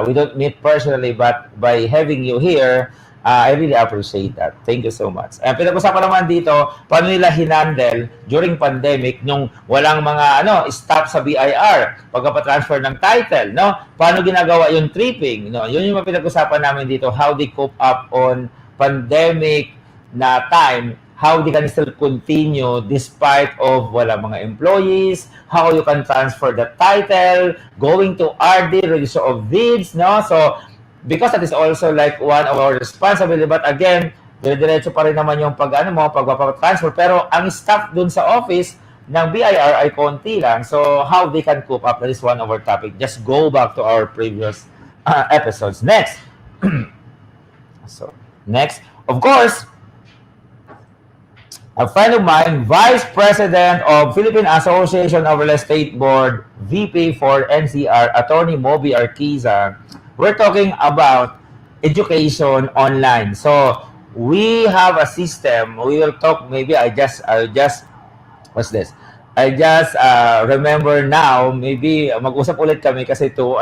we don't meet personally, but by having you here, I really appreciate that. Thank you so much. Pinag-usapan naman dito, paano nila hinandle during pandemic nung walang mga stop sa BIR, pagpa-transfer ng title, no? Paano ginagawa yung tripping, no? Yun yung pinag-usapan namin dito, how they cope up on pandemic na time, how they can still continue despite of wala mga employees, how you can transfer the title, going to RD, register of deeds, no? So, because that is also like one of our responsibility. But again, diretso pa rin naman yung pagpapatransfer. Pero ang staff dun sa office ng BIR ay konti lang. So, how they can cope up, that is one of our topic. Just go back to our previous episodes. Next. Next. Of course, a friend of mine, Vice President of Philippine Association of Real Estate Board, VP for NCR, Attorney Moby Arquiza. We're talking about education online. So we have a system. We will talk. Maybe I just what's this? I just remember now. Maybe mag-usap ulit kami kasi to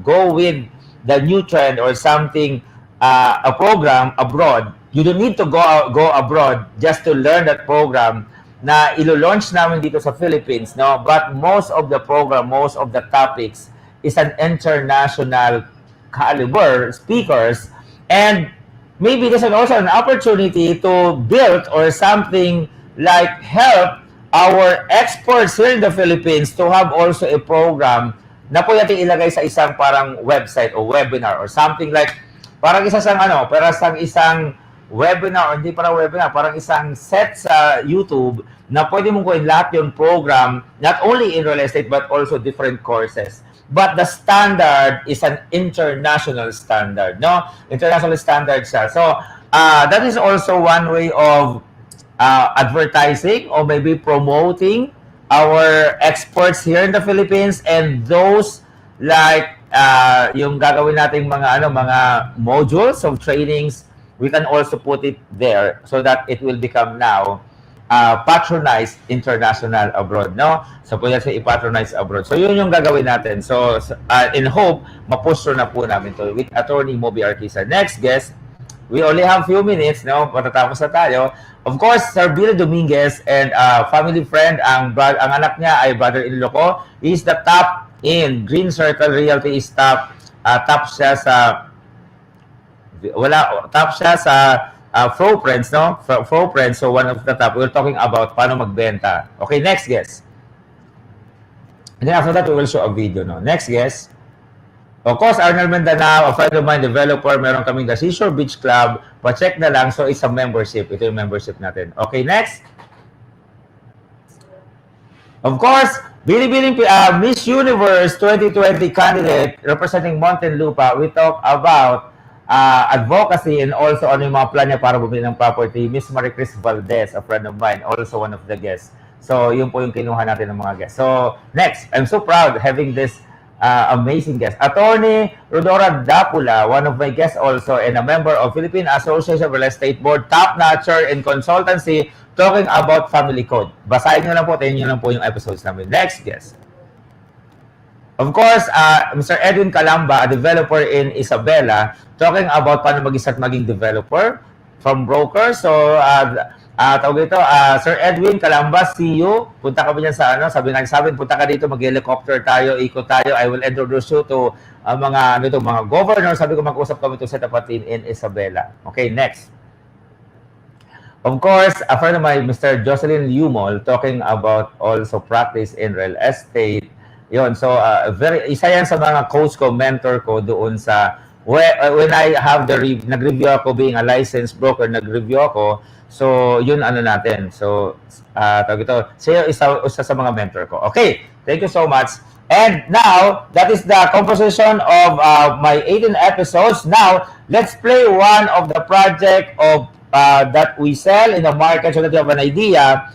go with the new trend or something. A program abroad. You don't need to go abroad just to learn that program na ilo-launch namin dito sa Philippines, no? But most of the program, most of the topics is an international caliber speakers, and maybe this is also an opportunity to build or something like help our experts here in the Philippines to have also a program na po natin ilagay sa isang parang website o webinar or something like parang isang webinar, o hindi parang webinar, parang isang set sa YouTube na pwede mong gawin lahat yung program, not only in real estate but also different courses. But the standard is an international standard, no? International standard siya. So, that is also one way of advertising or maybe promoting our experts here in the Philippines, and those like yung gagawin nating mga modules of trainings, we can also put it there so that it will become now patronized international abroad, no? So pwede siya i-patronize abroad. So yun yung gagawin natin. So in hope, maposter na po namin to with Attorney Moby Arquiza. Next guest, we only have few minutes, no? Matatapos na tayo. Of course, Sir Billy Dominguez and family friend, ang anak niya ay brother-in-law ko. He is the top in Green Circle Realty is top siya sa Flow Friends, no? Flow Friends, so one of the top. We're talking about paano magbenta. Okay, next guest. And then after that, we will show a video, no? Next guest. Of course, Arnel Mindanao, a friend of mine, developer, meron kaming the Seashore Beach Club. Pa-check na lang. So, it's a membership. Ito yung membership natin. Okay, next. Of course, Bilibiling Miss Universe 2020 candidate representing Muntinlupa. We talk about advocacy and also ano yung mga plan niya para bumili ng property. Miss Marie Chris Valdez, a friend of mine, also one of the guests. So, yun po yung kinuha natin ng mga guests. So, next, I'm so proud having this amazing guest. Attorney Rodora Dapula, one of my guests also, and a member of Philippine Association of Real Estate Board, top-notcher in consultancy, talking about family code. Basahin nyo lang po, tayo nyo lang po yung episodes namin. Next guest. Of course, Mr. Edwin Calamba, a developer in Isabela, talking about paano mag-start maging developer from broker. So, tawag ito, Sir Edwin Calamba, see you. Punta kami dyan sa sabi punta ka dito, mag-helicopter tayo, ikot tayo. I will introduce you to mga governor. Sabi ko, mag-usap kami to set up a team in Isabela. Okay, next. Of course, a friend of mine, Mr. Jocelyn Lumol, talking about also practice in real estate. Yun, so isa yan sa mga coach ko, mentor ko doon sa when I have nag-review ako being a licensed broker, nag-review ako. So, yun natin. So, tawag ito, siya isa sa mga mentor ko. Okay, thank you so much. And now, that is the composition of my 18 episodes. Now, let's play one of the project of that we sell in the market so that you have an idea.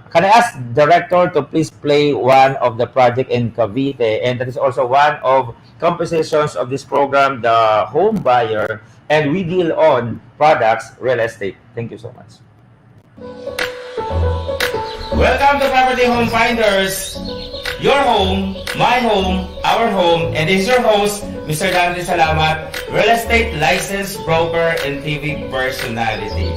Can I ask director to please play one of the project in Cavite? And that is also one of compositions of this program, the home buyer, and we deal on products, real estate. Thank you so much. Welcome to Property Home Finders. Your home, my home, our home, and this is your host, Mr. Dante Salamat, real estate licensed broker and TV personality.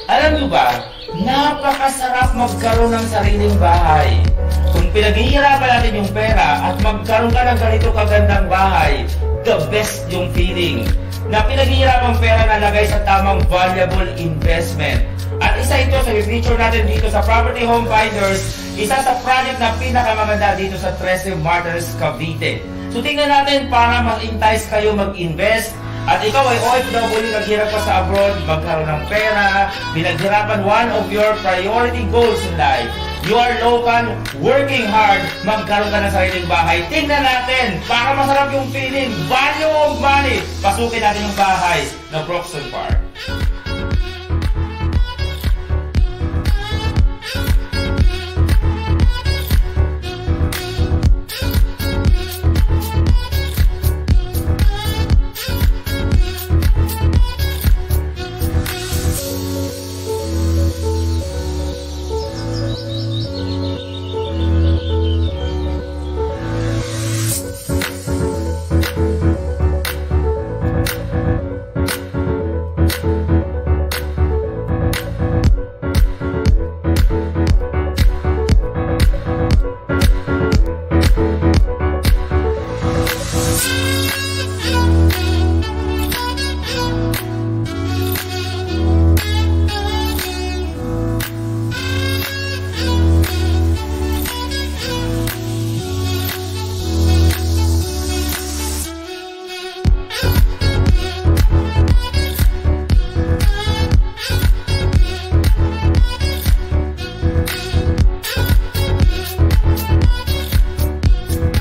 Alam niyo ba, napakasarap magkaroon ng sariling bahay. Kung pinaghihirapan natin yung pera at magkaroon ka ng ganito kagandang bahay, the best yung feeling na pinaghihirapan pera na lagay sa tamang valuable investment. At isa ito sa feature natin dito sa Property Home Finders, isa sa project na pinakamaganda dito sa 13 Martires, Cavite. So tingnan natin para mag-entice kayo mag-invest. At ikaw ay OFW, naghirap ka sa abroad, magkaroon ng pera, pinaghirapan one of your priority goals in life. You are local, working hard, magkaroon ka ng sariling bahay. Tingnan natin, para masarap yung feeling, value of money. Pasukin natin yung bahay ng Broxton Park.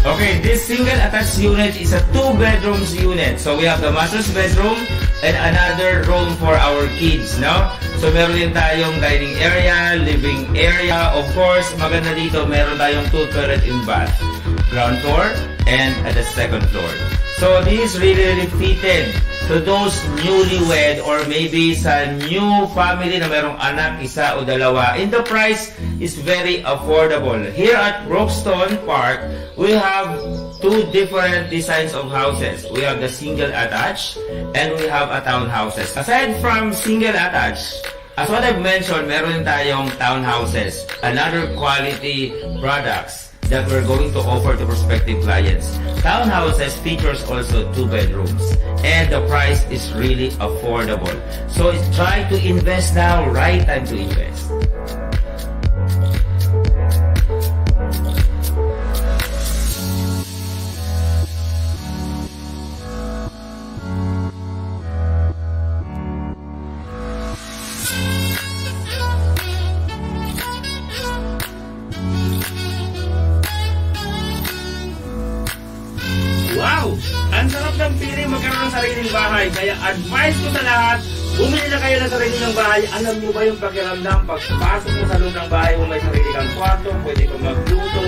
Okay, this single attached unit is a 2 bedrooms unit. So we have the master's bedroom and another room for our kids, no? So meron din tayong dining area, living area. Of course, maganda dito, meron tayong 2 toilet in bath. Ground floor and at the second floor. So this is really fitted to those newlywed or maybe sa new family na merong anak, isa o dalawa. And the price is very affordable. Here at Broxton Park, we have 2 different designs of houses. We have the single attached and we have a townhouses. Aside from single attached, as what I've mentioned, meron tayong townhouses, another quality products that we're going to offer to prospective clients. Townhouses features also 2 bedrooms and the price is really affordable. So try to invest now, right time to invest. sariling bahay. Kaya advice ko sa lahat, bumili na kayo ng sarili ng bahay. Alam mo ba yung pakiramdam pagpasok mo sa loob ng bahay mo, may sarili kang kwarto, pwede kang magluto.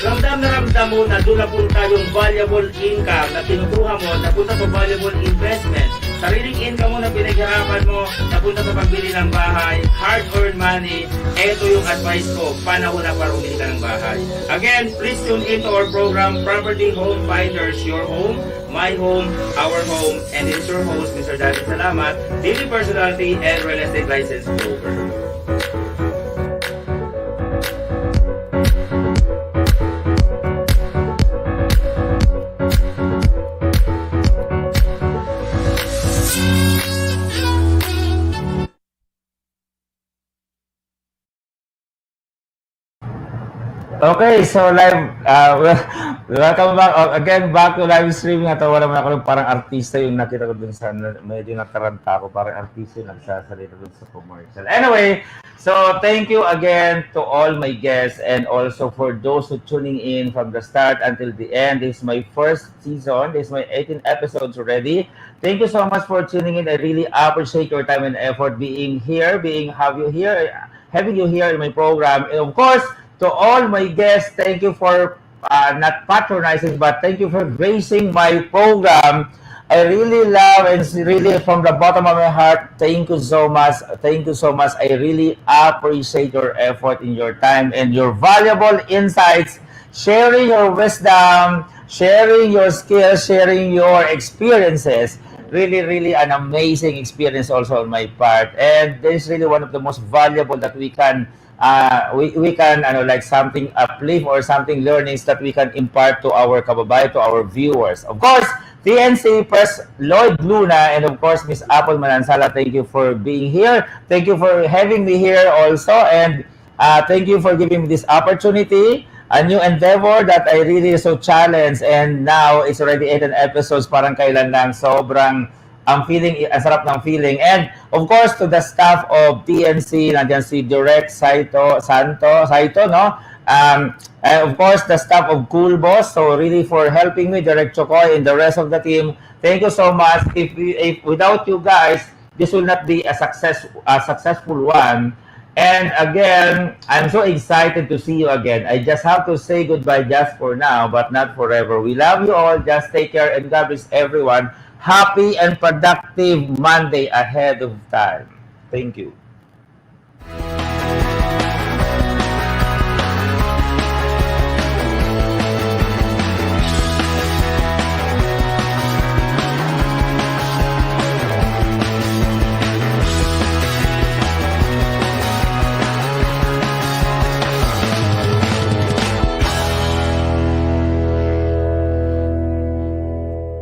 Ramdam na ramdam mo na doon napunta yung valuable income na tinutuha mo, napunta sa valuable investment. Sariling income mo na pinaghirapan mo, napunta sa pagbili ng bahay, hard-earned money. Ito yung advice ko, panahon na para umili ka ng bahay. Again, please tune in to our program, Property Home Finders, Your Home, My Home, Our Home, and it's your host, Mr. Dante Salamat, TV personality and real estate license broker. Okay, so live, welcome back. Again, back to live streaming. At wala naman ako yung parang artista yung nakita ko dun sa, medyo nataranta ako, parang artista yung nagsasalita dun sa commercial. Anyway, so thank you again to all my guests and also for those who tuning in from the start until the end. This is my first season. This is my 18 episodes already. Thank you so much for tuning in. I really appreciate your time and effort being here, having you here in my program. And of course, to all my guests, thank you for not patronizing, but thank you for gracing my program. I really love and really from the bottom of my heart, thank you so much. Thank you so much. I really appreciate your effort in your time and your valuable insights, sharing your wisdom, sharing your skills, sharing your experiences. Really an amazing experience also on my part. And this is really one of the most valuable that we can we can like something uplift or something learnings that we can impart to our kababayan, to our viewers. Of course, TNC Press Lloyd Luna and of course Miss Apple Manansala, thank you for being here. Thank you for having me here also, and thank you for giving me this opportunity, a new endeavor that I really so challenged, and now it's already 18 episodes, parang kailan lang, sobrang ang feeling, ang sarap ng feeling. And of course, to the staff of TNC, nandiyan si Direct Saito, no? And of course, the staff of Cool Boss, so really for helping me, Direct Chokoy, and the rest of the team. Thank you so much. If without you guys, this will not be a successful one. And again, I'm so excited to see you again. I just have to say goodbye just for now, but not forever. We love you all. Just take care and God bless everyone. Happy and productive Monday ahead of time. Thank you.